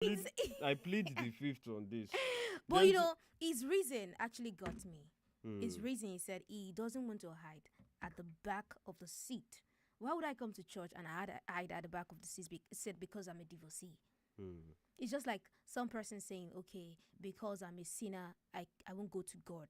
I plead the fifth on this. But his reason actually got me. His reason, he said he doesn't want to hide at the back of the seat. Why would I come to church and hide at the back of the seat because I'm a divorcee? It's just like some person saying, okay, because I'm a sinner, I won't go to God.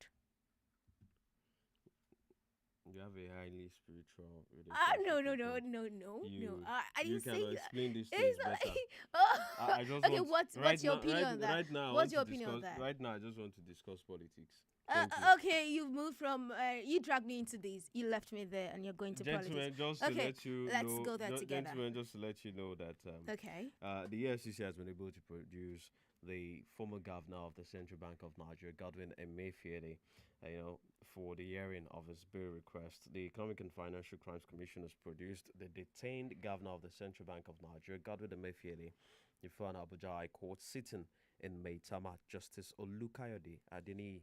You have a highly spiritual Ah, relationship no, no, with no, God. no, no, no. You I you didn't say can that. explain these things It's not better. like, oh, I just okay. want What's your opinion on that? right now I What's want to your opinion on discuss that? right now I just want to discuss politics. Thank you. Okay, you've moved from you dragged me into this. You left me there, and you're going to politics. Gentlemen, just to Okay, let you let's know, go there together. gentlemen, just to let you know that Okay. the EFCC has been able to produce the former governor of the Central Bank of Nigeria, Godwin Emefiele, for the hearing of his bail request. The Economic and Financial Crimes Commission has produced the detained governor of the Central Bank of Nigeria, Godwin Emefiele, before an Abuja High Court sitting in Maitama. Justice Olukayode Adenev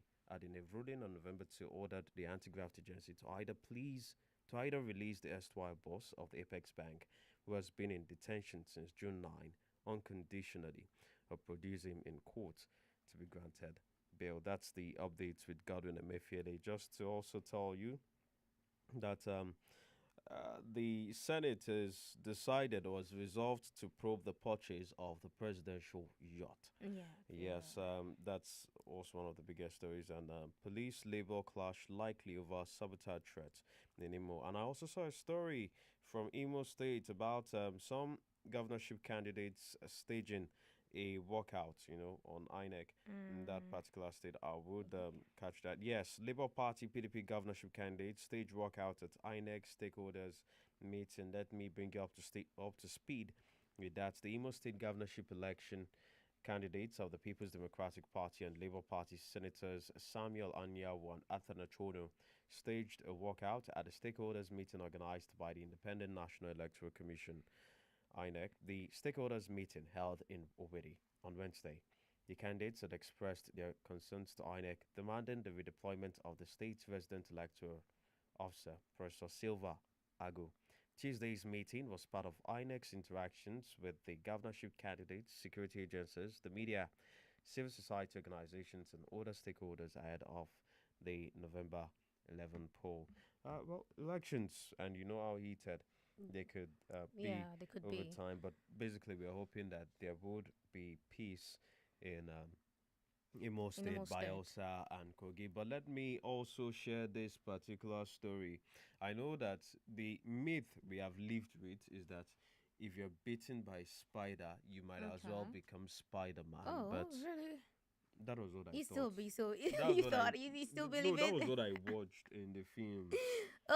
ruling on November 2 ordered the anti-graft agency to either release the erstwhile boss of the Apex Bank, who has been in detention since June 9, unconditionally, or produce him in court to be granted bail. That's the updates with Godwin Emefiele. Just to also tell you that the Senate has decided or has resolved to probe the purchase of the presidential yacht. Yeah. Yes, that's also one of the biggest stories. And police labor clash likely over sabotage threats in Imo. And I also saw a story from Imo State about some governorship candidates staging a walkout, on INEC in that particular state. I would catch that. Yes, Labour Party PDP governorship candidates stage walkout at INEC stakeholders meeting. Let me bring you up to speed with that. The Imo State governorship election candidates of the People's Democratic Party and Labour Party Senators Samuel Anyawu and Athan Achono staged a walkout at a stakeholders meeting organized by the Independent National Electoral Commission INEC. The stakeholders meeting held in Owerri on Wednesday. The candidates had expressed their concerns to INEC, demanding the redeployment of the state's resident electoral officer, Professor Silva Agu. Tuesday's meeting was part of INEC's interactions with the governorship candidates, security agencies, the media, civil society organizations, and other stakeholders ahead of the November 11 poll. Elections, and you know how heated they could be Yeah, they could over be. time, but basically, we are hoping that there would be peace in Imo In the State, most state. Bayelsa, and Kogi. But let me also share this particular story. I know that the myth we have lived with is that if you're bitten by a spider, you might as well Okay. become Spider Man. Oh, But really? that was what I You still thought. be so That was you what I thought you still no, believe that was it? what I watched in the film.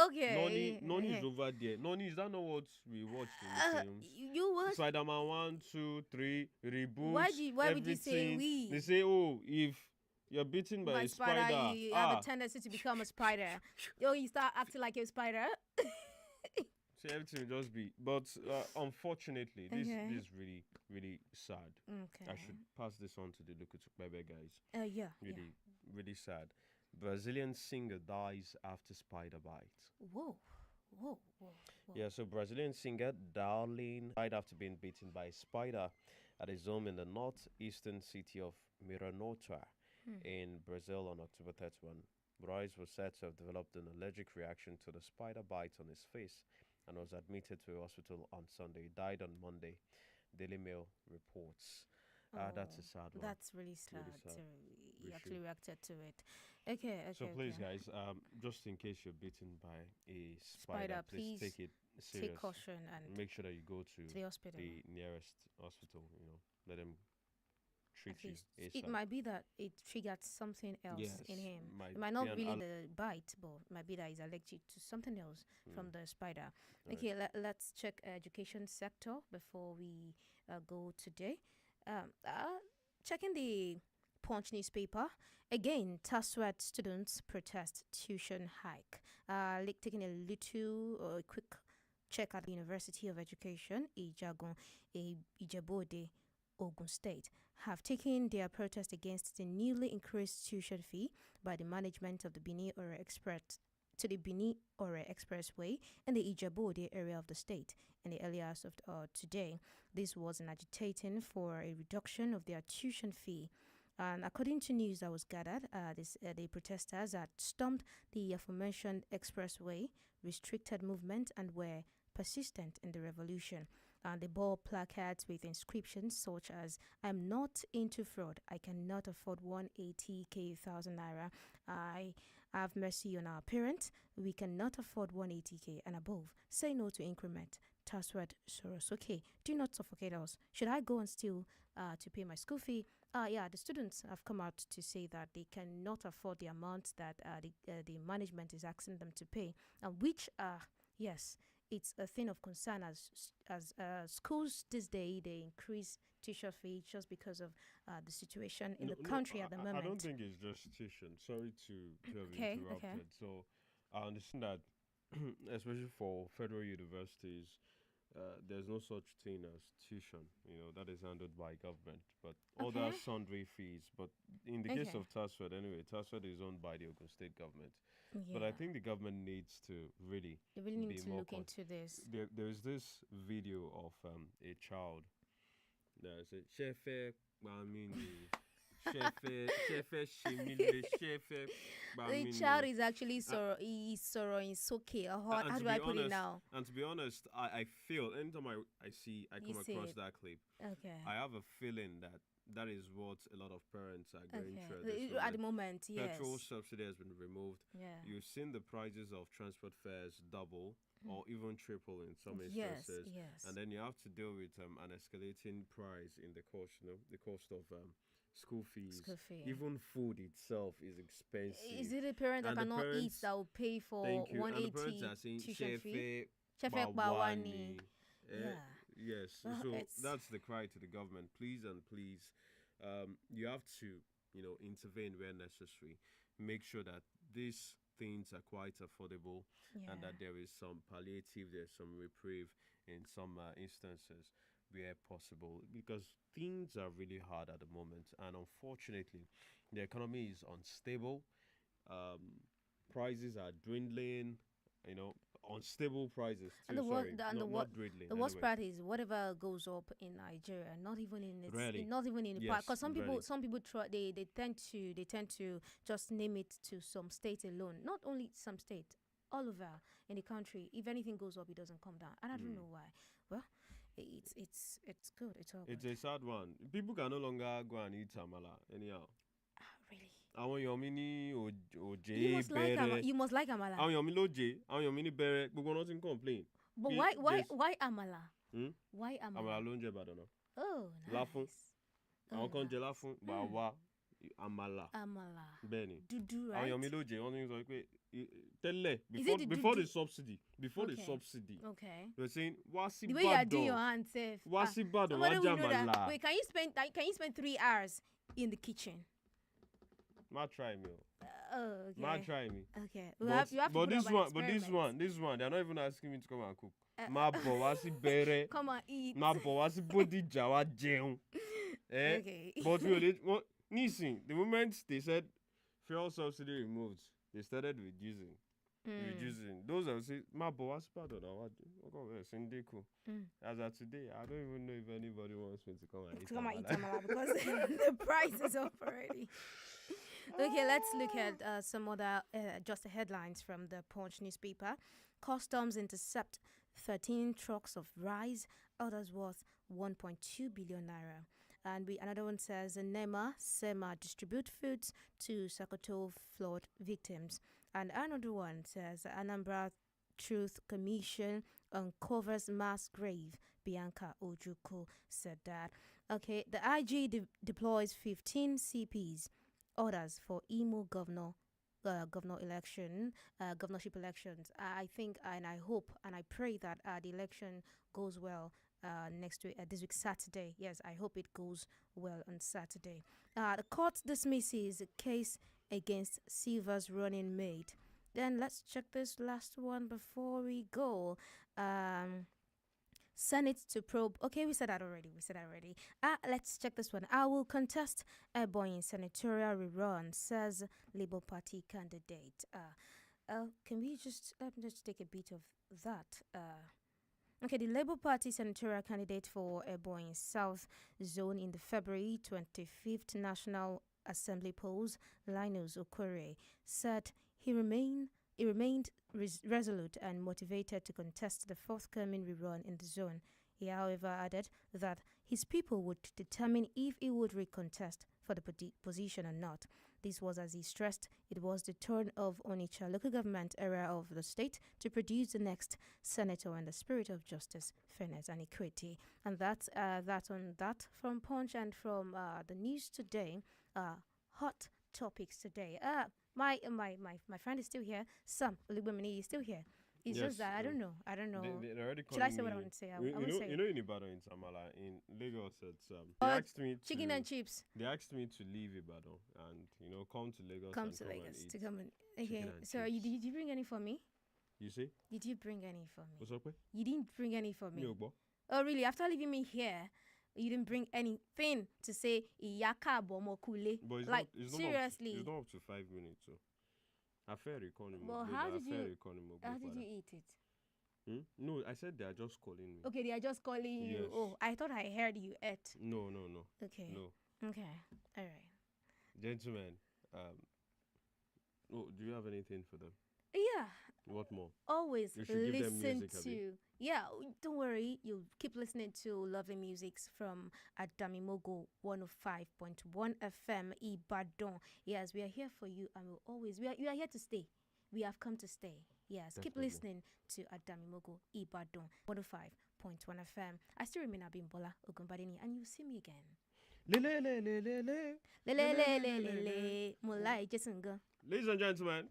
Okay. Noni is Okay. over there. Noni, is that not what we watched in the films? You what? Spider-Man 1, 2, 3, reboots, Why would you say everything. They we? say, oh, if you're bitten by By a spider, spider, you have a tendency to become a spider. You start acting like a spider. so everything will just be. But unfortunately, this Okay. is really, really sad. I Okay. should pass this on to the Lukutukbebe guys. Yeah. Yeah. Really, really sad. Brazilian singer dies after spider bite. Whoa. Whoa. Whoa. Whoa. Yeah, so Brazilian singer Darlene died after being bitten by a spider at his home in the northeastern city of Miranota in Brazil on October 31. Royce was said to have developed an allergic reaction to the spider bite on his face and was admitted to a hospital on Sunday. He died on Monday. Daily Mail reports. That's a Oh, sad one. that's really Really sad. sad. You We actually should. reacted to it. Okay. So Okay. please, Okay. guys, just in case you're bitten by a spider, Spider, please please take it take serious. caution and Make sure that you go to to the hospital. the nearest hospital. Let them At treat you least it ASAP. might be that it triggered something else in Yes, him. It might might be not an really the bite, but it might be that he's allergic to something else from the spider. right. Okay, let's check education sector before we go today. Checking the Punch newspaper again. TASWAT students protest tuition hike. Taking a little quick check at the University of Education, Ijebode, Ogun State, have taken their protest against the newly increased tuition fee by the management of the Bini Ore Express to the Bini Ore Expressway in the Ijebu area of the state in the early hours of today. This was in agitating for a reduction of their tuition fee. And according to news that was gathered, the protesters had stormed the aforementioned expressway, restricted movement, and were persistent in the revolution. And they bore placards with inscriptions such as "I'm not into fraud. I cannot afford 180k thousand naira. I have mercy on our parents. We cannot afford 180k and above. Say no to increment. Taswad Soros. Okay, do not suffocate us. Should I go and steal to pay my school fee? Yeah, the students have come out to say that they cannot afford the amount that the management is asking them to pay, which, yes, it's a thing of concern as schools this day they increase tuition fee just because of the situation in the country at the moment. I don't think it's just tuition. Sorry to have Okay, interrupted. okay. So I understand that, especially for federal universities, there's no such thing as tuition. That is handled by government. But other Okay. sundry fees. But in the case Okay. of TASFED, anyway, TASFED is owned by the Ogun State government. But I Yeah. think the government needs to really They really need be to more look into this. there is this video of a child that said Shefe Bamini Shefe Shemile Shefe The child Bamini. is actually sorrowing. It's okay. And How to do I be put it honest, now? I feel anytime I You come see across it. that clip, Okay. I have a feeling that that is what a lot of parents are going Okay. through at this At the moment. moment, yes. Petrol subsidy has been removed. Yeah. You've seen the prices of transport fares double or even triple in some Yes. instances. Yes. And then you have to deal with an escalating price in the cost, the cost of school fees. School fee. Even food itself is expensive. Is it a parent that And the cannot eat parents- that will pay for Thank you. And the 180 parents are saying, tuition fee? Shefe Chefek Bawani. Bawani. Yeah. Yes. Well, So it's- that's the cry to the government. Please and please, you have to, intervene where necessary. Make sure that these things are quite affordable Yeah. and that there is some palliative, there's some reprieve in some instances where possible, because things are really hard at the moment, and unfortunately, the economy is unstable. Prices are dwindling. Unstable prices too. And the Sorry, and not dwindling. the worst anyway. part is whatever goes up in Nigeria, not even in its, Really? not even in the Yes, because some people really. try they tend to just name it to some state alone. Not only some state, all over in the country. If anything goes up, it doesn't come down, and I don't know why. Well, it's good. It's all It's good. a sad one. People can no longer go and eat amala anyhow. Really, Àwọn èèyàn mi ní òjé you bẹ̀rẹ̀. must like amala. Àwọn èèyàn mi lóje. Àwọn èèyàn mi ní bẹ̀rẹ̀. Gbogbo wọn ti ń complain. But Pe- there's- why amala? Hmm? Why Àmàlà amala? ló ń jẹ Ìbàdàn náà. Oh, nice. Láfún. Àwọn kan Oh, jẹ láfún. Wà wá àmàlà. amala. Bẹ́ẹ̀ ni. Dudu, Àwọn èèyàn mi right? lóje. Wọ́n ti ń sọ pé tẹ́lẹ̀ Is it the before the dudu? subsidy Okay. Okay. they were saying wá sí The way you are doing your Ìbàdàn. hand safe. Wá sí Ìbàdàn Somebody wá will know that. jàmàlà. Wait, can you spend 3 hours in the kitchen? Má try me o. Oh, okay. Má try me. Okay. But, You have to but put this up an one, experiment. this one, they're not even asking me to come and cook. Uh, Má bọ̀ wá sí bẹ̀rẹ̀. Come and eat. Má bọ̀ wá sí Bódìjà wá jẹun. Okay. But nísìn, the moment they said fuel subsidy removed, they started reducing. Reducing. Those that will say, má bọ̀ wá sí Ìbàdàn náà wá jẹun. Wọ́n kàn bẹ̀rẹ̀ sí ń dínkù. As of today, I don't even know if anybody wants me to come and eat To come and eat amala. amala because the price is up already. Okay, let's look at some other just the headlines from the Punch newspaper. Customs intercept 13 trucks of rice, others worth 1.2 billion naira. And another one says SEMA distribute foods to Sokoto flood victims. And another one says Anambra Truth Commission uncovers mass grave. Bianca Ojuku said that. Okay, the IG deploys 15 CPs, orders for Imo governorship elections. I think and I hope and I pray that the election goes well next week, this week Saturday. Yes, I hope it goes well on Saturday. The court dismisses a case against Silva's running mate. Then let's check this last one before we go. Senate to probe. Okay, we said that already. Let's check this one. I will contest Ebonyi senatorial rerun, says Labour Party candidate. Can we just let me just take a bit of that? Okay, the Labour Party senatorial candidate for Ebonyi South Zone in the February 25th National Assembly polls, Linus Okorie, said he remained resolute and motivated to contest the forthcoming rerun in the zone. He, however, added that his people would determine if he would recontest for the position or not. This was as he stressed it was the turn of Onitsha local government area of the state to produce the next senator in the spirit of justice, fairness, and equity. And that's that from Punch and from the news today. Hot topics today. My friend is still here. Sam Olubemini is still here. It's Yes, just that I don't know. I don't know. they're already Should I calling say what I me. want to say? I You won't know, say you it. know, in Ibadan, in Samala, in Lagos, they Oh, asked me to chicken and chips. they asked me to leave Ibadan and come to Lagos Come and to come and Lagos eat to come and chicken okay. and So chips. did you bring any for me? You see? Did you bring any for me? What's up, eh? You didn't bring any for me. Mi ò gbọ́. Oh really? After leaving me here, you didn't bring anything to say Iyaka Bomokule. But it's Like not. seriously. It's not up to 5 minutes. So I fair recording. Well, how did you eat it? No, I said they are just calling me. Okay, they are just calling you. Yes. Oh, I thought I heard you ate. No. Okay. No. Okay. All right. Gentlemen, do you have anything for them? Yeah. What more? Always You should give them listen music, Abi. to. Yeah, don't worry. You keep listening to lovely musics from Adamimogo 105.1 FM Ibadan. Yes, we are here for you, and you are here to stay. We have come to stay. Yes, keep Definitely. listening to Adamimogo Ibadan 105.1 FM. I still remain Abimbola Ogunbadeni, and you'll see me again. Le. Mulai Jesunga. Ladies and gentlemen,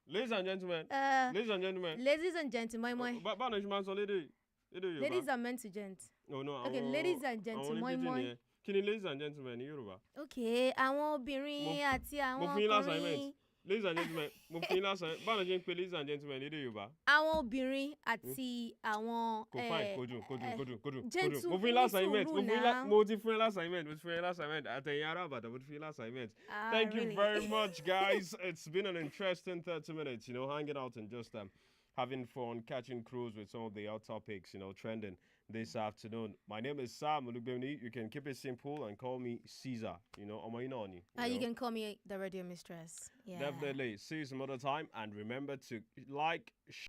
ladies and gentlemen, ladies and gentlemen. Ladies and gentlemen, moi. Báwo ni ṣe máa ń sọ lédè Yorùbá? Ladies are meant to gent. Oh, no, Okay, ladies and gentlemen, moi. nìyẹn. Kí ni ladies and gentlemen ní Yorùbá? Okay, àwọn obìnrin àti Mo àwọn fún yín ọkùnrin. assignment. Ladies and gentlemen, mo fún yín lásán. Báwo ni ṣe ń pe ladies and gentlemen lédè Yorùbá? Àwọn obìnrin àti àwọn. Kò fine, kò dùn. gentle, Mo fún yín ní assignment. sùúrù náà. Mo ti fún yín assignment. Àtẹ̀yìn ará Ìbàdàn, mo ti fún yín assignment. Thank you Really? very much, guys. It's been an interesting 30 minutes, hanging out and just having fun, catching crews with some of the hot topics, trending this afternoon. My name is Sam Olugbemni. You can keep it simple and call me Caesar, Omoinoni. You can call me the radio mistress. Yeah. Definitely. See you some other time. And remember to like,